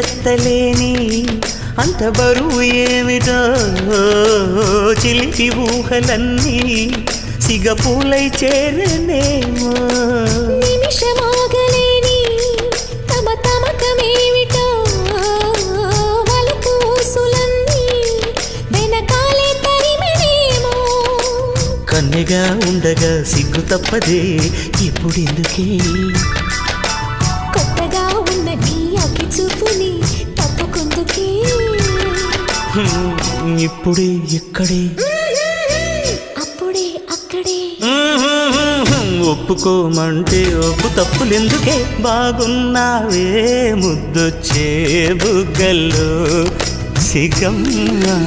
ఎత్తలేని అంత బరువు ఏమిటో చిలిపి ఊహలన్నీ సిగపూలై చేరనేమో నిమిషమాగలేని తమ తమకమేమిటో వలుపు ఊసులన్నీ వెనకాలే తరిమెనేమో కన్నెగా ఉండగా సిగ్గు తప్పదే ఇప్పుడెందుకే కొత్తగా ఉన్న నీ అగ్గి చూపుని తప్పుకుందుకే ఇప్పుడే ఇక్కడే అప్పుడే అక్కడే ఒప్పుకోమంటే ఒప్పు తప్పులెందుకే బాగున్నావే ముద్దొచ్చే బుగ్గల్లో సిగమ్మా